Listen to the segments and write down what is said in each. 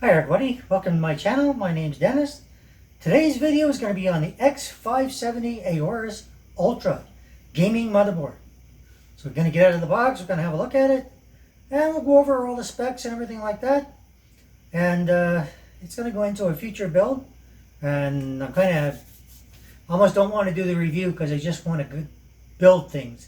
Hi everybody, welcome to my channel. My name's Dennis. Today's video is going to be on the X570 Aorus Ultra gaming motherboard. So we're going to get out of the box, we're going to have a look at it, and we'll go over all the specs and everything like that. And it's going to go into a future build, and I'm kind of almost don't want to do the review because I just want to build things.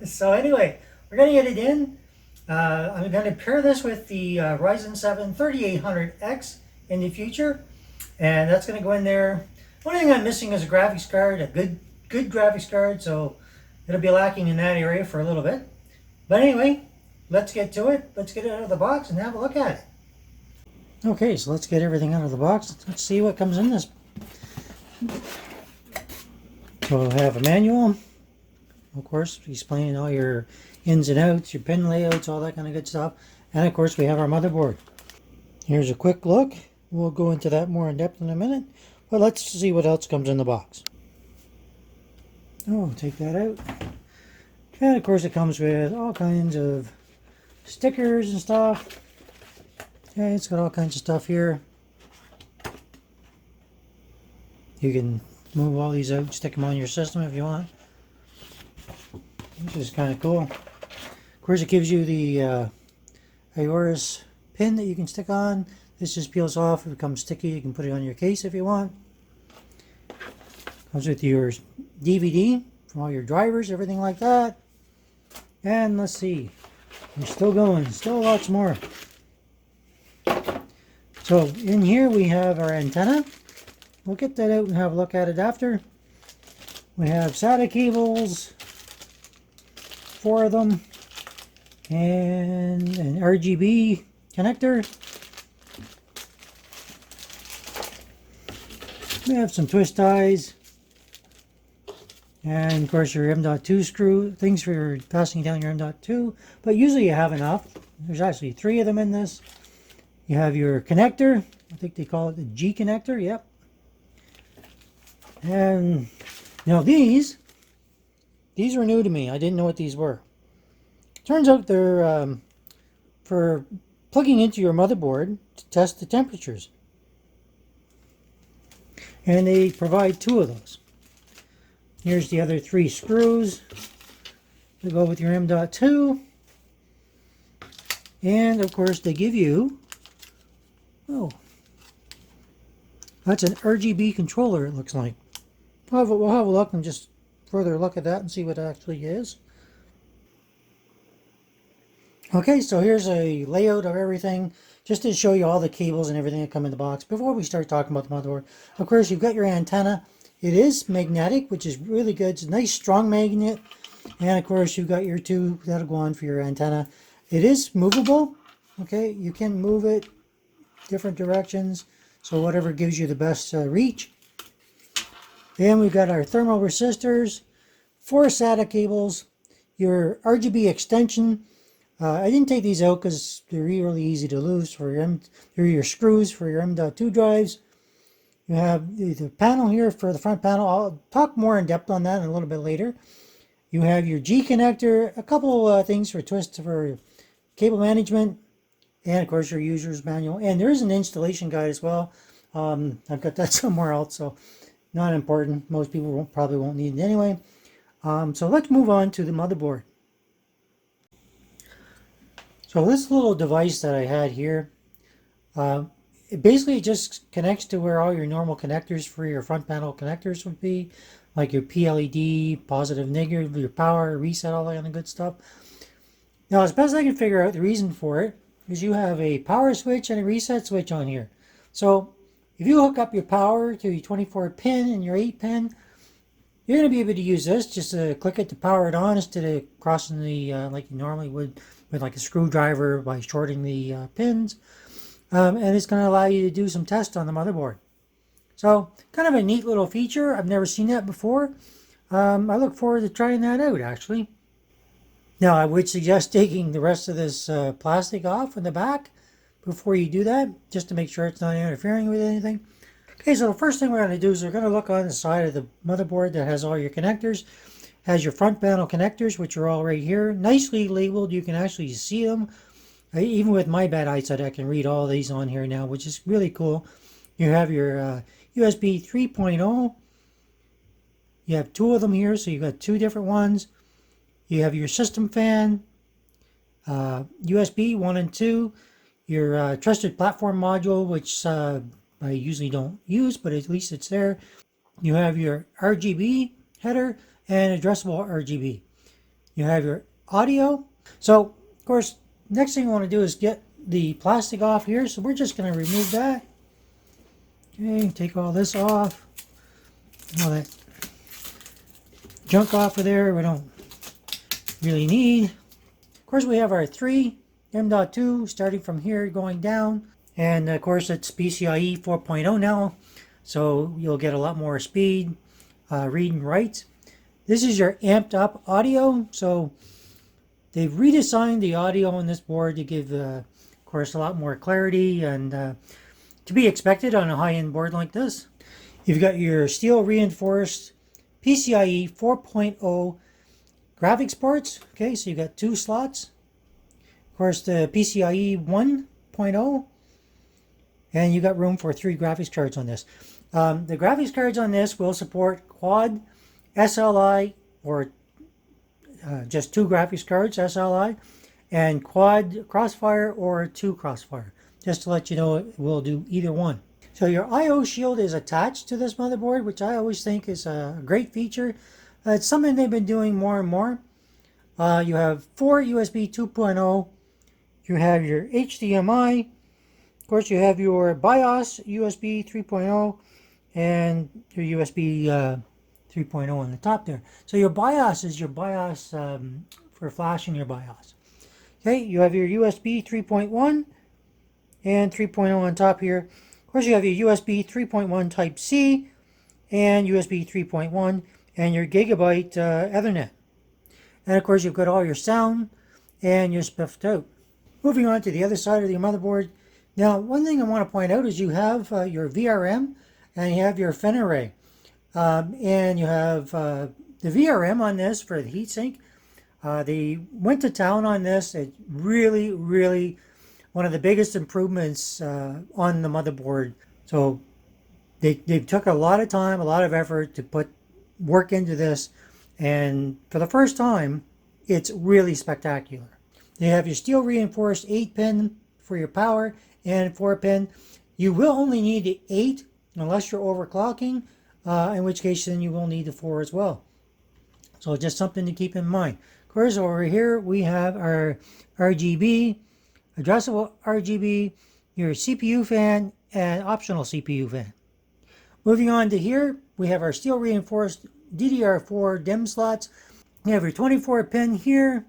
So anyway, we're going to get it in. I'm going to pair this with the Ryzen 7 3800X in the future, and that's going to go in there. One thing I'm missing is a graphics card, a good graphics card, so it'll be lacking in that area for a little bit. But anyway, let's get to it. Let's get it out of the box and have a look at it. Okay, so let's get everything out of the box. Let's see what comes in this. So we'll have a manual, of course, explaining all your ins and outs, your pin layouts, all that kind of good stuff. And of course we have our motherboard. Here's a quick look. We'll go into that more in depth in a minute, but let's see what else comes in the box. Oh, take that out. And of course it comes with all kinds of stickers and stuff. Okay, it's got all kinds of stuff here. You can move all these out, stick them on your system if you want, which is kind of cool. Of course, it gives you the Aorus pin that you can stick on. This just peels off. If it becomes sticky, you can put it on your case if you want. Comes with your DVD from all your drivers, everything like that. And let's see, we're still going, still lots more. So in here we have our antenna. We'll get that out and have a look at it after. We have SATA cables, 4 of them, and an RGB connector. We have some twist ties, and of course your M.2 screw, things for passing down your M.2, but usually you have enough. There's actually 3 of them in this. You have your connector, I think they call it the G connector, yep. And now these were new to me. I didn't know what these were. Turns out they're for plugging into your motherboard to test the temperatures. And they provide 2 of those. Here's the other 3 screws to go with your M.2. And of course they give you, oh, that's an RGB controller, it looks like. We'll have a look and just further look at that and see what it actually is. Okay, so here's a layout of everything, just to show you all the cables and everything that come in the box. Before we start talking about the motherboard, of course, you've got your antenna. It is magnetic, which is really good. It's a nice, strong magnet. And of course, you've got your 2 that'll go on for your antenna. It is movable. Okay, you can move it different directions, so whatever gives you the best reach. Then we've got our thermal resistors, 4 SATA cables, your RGB extension. I didn't take these out because they're really easy to lose. They're your screws for your M.2 drives. You have the panel here for the front panel. I'll talk more in depth on that a little bit later. You have your G connector, a couple things for twists for cable management, and of course your user's manual. And there is an installation guide as well. I've got that somewhere else, so not important. Most people probably won't need it anyway. So let's move on to the motherboard. So this little device that I had here, it basically just connects to where all your normal connectors for your front panel connectors would be, like your PLED, positive, negative, your power, reset, all that kind of good stuff. Now, as best I can figure out, the reason for it is you have a power switch and a reset switch on here. So if you hook up your power to your 24 pin and your 8 pin, you're going to be able to use this, just to click it to power it on instead of crossing the, like you normally would with like a screwdriver by shorting the pins. And it's going to allow you to do some tests on the motherboard. So kind of a neat little feature. I've never seen that before. I look forward to trying that out actually. Now I would suggest taking the rest of this plastic off in the back before you do that, just to make sure it's not interfering with anything. Okay, so the first thing we're going to do is we're going to look on the side of the motherboard that has all your connectors. Has your front panel connectors, which are all right here, nicely labeled. You can actually see them. Even with my bad eyesight, I can read all these on here now, which is really cool. You have your USB 3.0. You have two of them here, so you've got two different ones. You have your system fan, USB 1 and 2, your trusted platform module, which I usually don't use, but at least it's there. You have your RGB header and addressable RGB. You have your audio. So, of course, next thing I want to do is get the plastic off here. So we're just going to remove that. Okay, take all this off. All that junk off of there we don't really need. Of course, we have our 3 M.2 starting from here going down. And of course, it's PCIe 4.0 now. So you'll get a lot more speed, read and write. This is your amped up audio. So they've redesigned the audio on this board to give, of course, a lot more clarity and to be expected on a high-end board like this. You've got your steel reinforced PCIe 4.0 graphics ports. Okay, so you've got 2 slots. Of course, the PCIe 1.0, and you got room for 3 graphics cards on this. The graphics cards on this will support quad SLI, or just 2 graphics cards SLI, and quad Crossfire or 2 Crossfire. Just to let you know, it will do either one. So your I/O shield is attached to this motherboard, which I always think is a great feature. It's something they've been doing more and more. You have 4 USB 2.0. You have your HDMI. Of course, you have your BIOS USB 3.0 and your USB 3.0 on the top there. So your BIOS is your BIOS for flashing your BIOS. Okay, you have your USB 3.1 and 3.0 on top here. Of course, you have your USB 3.1 Type-C and USB 3.1 and your Gigabyte Ethernet. And of course, you've got all your sound and your spiffed out. Moving on to the other side of the motherboard. Now, one thing I want to point out is you have your VRM and you have your fan array. And you have the VRM on this for the heatsink. They went to town on this. It's really, really one of the biggest improvements on the motherboard. So they took a lot of time, a lot of effort to put work into this. And for the first time, it's really spectacular. You have your steel reinforced 8-pin for your power and 4-pin. You will only need the 8 unless you're overclocking, in which case then you will need the 4 as well. So just something to keep in mind. Of course, over here we have our RGB, addressable RGB, your CPU fan, and optional CPU fan. Moving on to here, we have our steel reinforced DDR4 DIMM slots. You have your 24-pin here,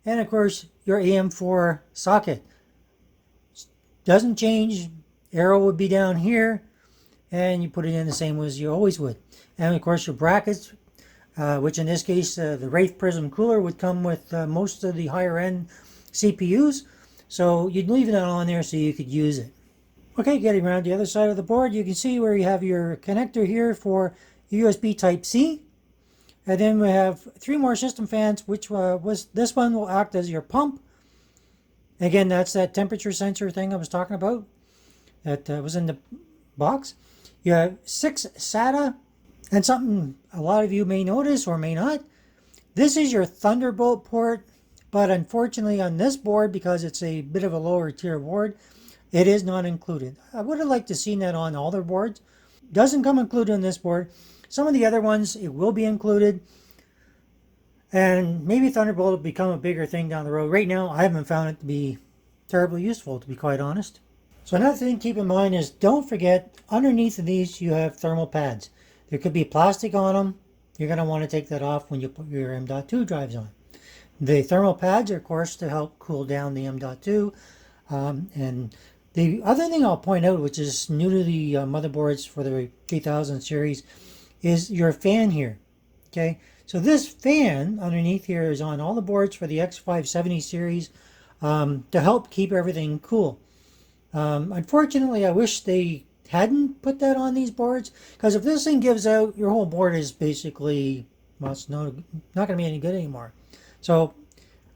and of course your AM4 socket. Doesn't change. Arrow would be down here, and you put it in the same way as you always would. And of course your brackets, which in this case the Wraith Prism cooler would come with most of the higher end CPUs. So you'd leave that on there so you could use it. Okay, getting around the other side of the board, you can see where you have your connector here for USB Type-C. And then we have 3 more system fans, which this one will act as your pump. Again, that's that temperature sensor thing I was talking about that was in the box. You have 6 SATA, and something a lot of you may notice or may not. This is your Thunderbolt port, but unfortunately on this board, because it's a bit of a lower tier board, it is not included. I would have liked to see that on all their boards. Doesn't come included on this board. Some of the other ones, it will be included. And maybe Thunderbolt will become a bigger thing down the road. Right now, I haven't found it to be terribly useful, to be quite honest. So another thing to keep in mind is don't forget, underneath of these, you have thermal pads. There could be plastic on them. You're going to want to take that off when you put your M.2 drives on. The thermal pads are, of course, to help cool down the M.2. And the other thing I'll point out, which is new to the motherboards for the 3000 series, is your fan here. Okay, so this fan underneath here is on all the boards for the X570 series to help keep everything cool. Unfortunately, I wish they hadn't put that on these boards, because if this thing gives out, your whole board is basically, well, it's not going to be any good anymore. So,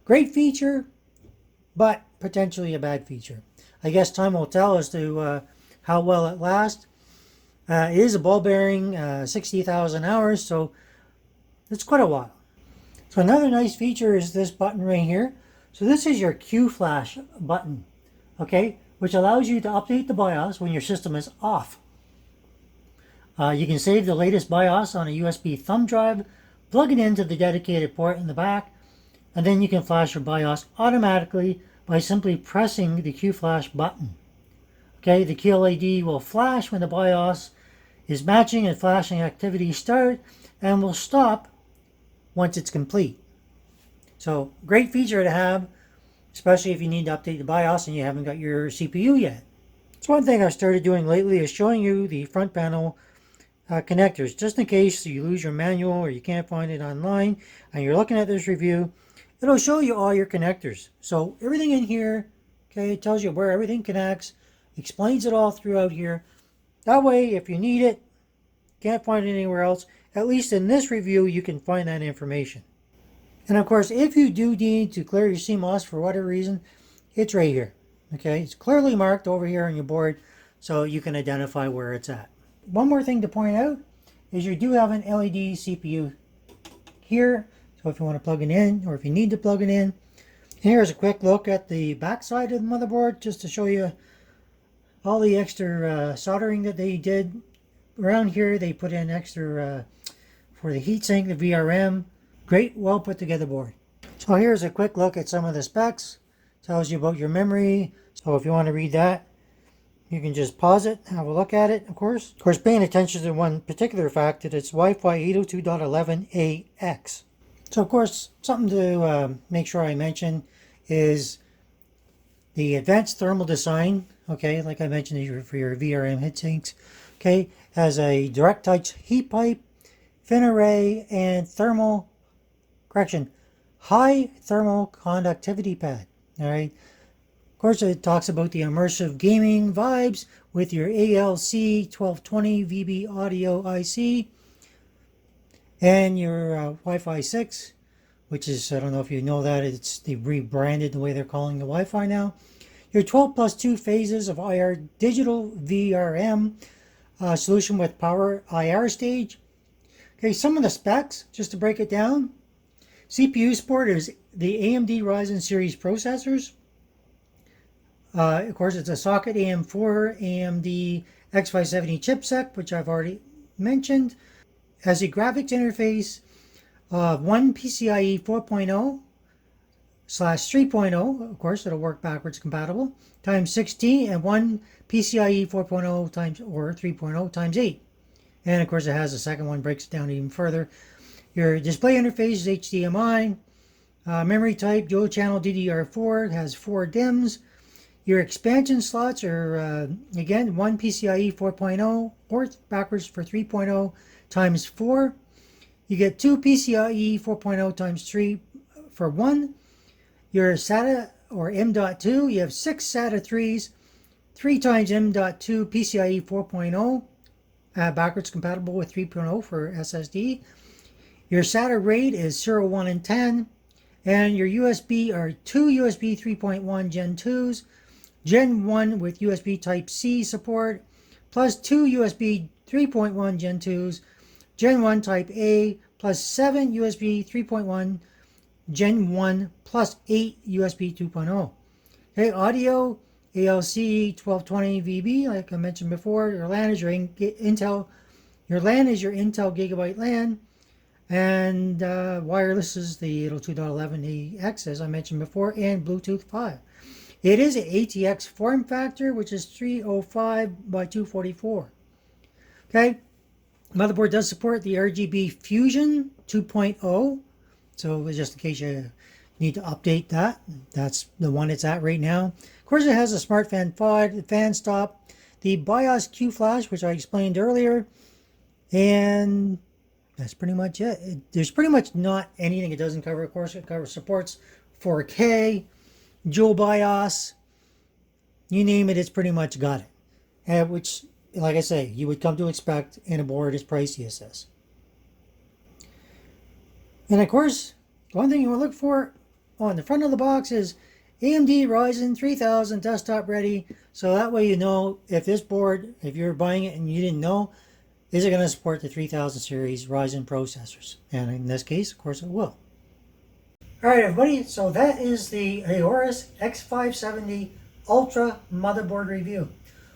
great feature, but potentially a bad feature. I guess time will tell as to how well it lasts. It is a ball bearing, 60,000 hours, so it's quite a while. So another nice feature is this button right here. So this is your Q flash button, okay, which allows you to update the BIOS when your system is off. You can save the latest BIOS on a USB thumb drive, plug it into the dedicated port in the back, and then you can flash your BIOS automatically by simply pressing the Q flash button. Okay, the QLED will flash when the BIOS is matching and flashing activity start, and will stop once it's complete. So great feature to have, especially if you need to update the BIOS and you haven't got your CPU yet. So one thing I've started doing lately is showing you the front panel connectors, just in case you lose your manual or you can't find it online and you're looking at this review. It'll show you all your connectors. So everything in here, okay, it tells you where everything connects, explains it all throughout here. That way, if you need it, can't find it anywhere else, at least in this review, you can find that information. And of course, if you do need to clear your CMOS for whatever reason, it's right here. Okay, it's clearly marked over here on your board, so you can identify where it's at. One more thing to point out is you do have an LED CPU here, so if you want to plug it in, or if you need to plug it in. Here's a quick look at the back side of the motherboard, just to show you all the extra soldering that they did. Around here, they put in extra for the heatsink, the VRM. Great, well put together board. So here's a quick look at some of the specs. Tells you about your memory. So if you want to read that, you can just pause it, have a look at it, of course. Of course, paying attention to one particular fact, that it's Wi-Fi 802.11ax. So of course, something to make sure I mention is the advanced thermal design. Okay, like I mentioned, for your VRM heatsinks. Okay, has a direct touch heat pipe, fin array, and high thermal conductivity pad. All right. Of course, it talks about the immersive gaming vibes with your ALC 1220 VB audio IC and your Wi-Fi 6, which is, I don't know if you know that, they rebranded the way they're calling the Wi-Fi now. Your 12 plus 2 phases of IR digital VRM solution with power IR stage. Okay, some of the specs, just to break it down. CPU support is the AMD Ryzen series processors. Of course, it's a socket AM4 AMD X570 chipset, which I've already mentioned. Has a graphics interface of one PCIe 4.0/3.0, of course, it'll work backwards compatible, times 16, and one PCIe 4.0 times or 3.0 times 8. And of course, it has a second one, breaks it down even further. Your display interface is HDMI. Memory type, dual channel DDR4, has 4 DIMMs. Your expansion slots are, again, one PCIe 4.0 or backwards for 3.0 times 4. You get 2 PCIe 4.0 times 3 for 1. Your SATA or M.2, you have 6 SATA 3s, 3 times M.2 PCIe 4.0, backwards compatible with 3.0 for SSD. Your SATA RAID is 0, 1, and 10. And your USB are 2 USB 3.1 Gen 2s, Gen 1 with USB Type-C support, plus 2 USB 3.1 Gen 2s, Gen 1 Type-A, plus 7 USB 3.1 Gen 1, plus 8 USB 2.0. Okay, audio, ALC 1220 VB, like I mentioned before. Your LAN is your Intel Gigabyte LAN. And wireless is the 802.11ax, as I mentioned before, and Bluetooth 5. It is an ATX form factor, which is 305 by 244. Okay, motherboard does support the RGB Fusion 2.0. So just in case you need to update that, that's the one it's at right now. Of course, it has a smart fan stop, the BIOS Q flash, which I explained earlier, and that's pretty much it. There's pretty much not anything it doesn't cover. Of course, it supports 4K, dual BIOS, you name it, it's pretty much got it. Which, like I say, you would come to expect in a board as pricey as this. And of course, one thing you want to look for on the front of the box is AMD Ryzen 3000 desktop ready. So that way you know if this board, if you're buying it and you didn't know, is it going to support the 3000 series Ryzen processors? And in this case, of course, it will. Alright everybody, so that is the Aorus X570 Ultra motherboard review.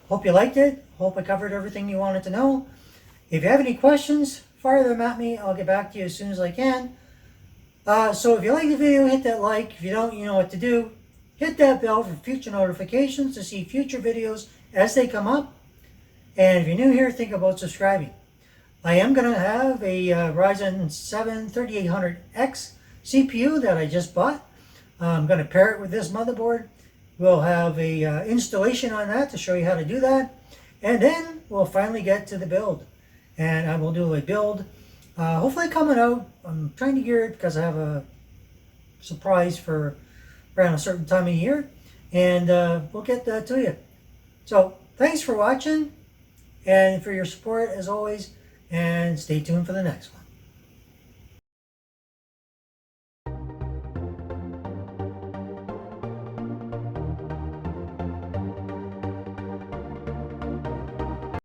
Hope you liked it. Hope I covered everything you wanted to know. If you have any questions, fire them at me. I'll get back to you as soon as I can. So if you like the video, hit that like. If you don't, you know what to do. Hit that bell for future notifications to see future videos as they come up. And if you're new here, think about subscribing. I am going to have a Ryzen 7 3800X CPU that I just bought. I'm going to pair it with this motherboard. We'll have a installation on that to show you how to do that. And then we'll finally get to the build. And I will do a build, hopefully coming out. I'm trying to gear it because I have a surprise for around a certain time of year. And we'll get that to you. So thanks for watching and for your support as always. And stay tuned for the next one.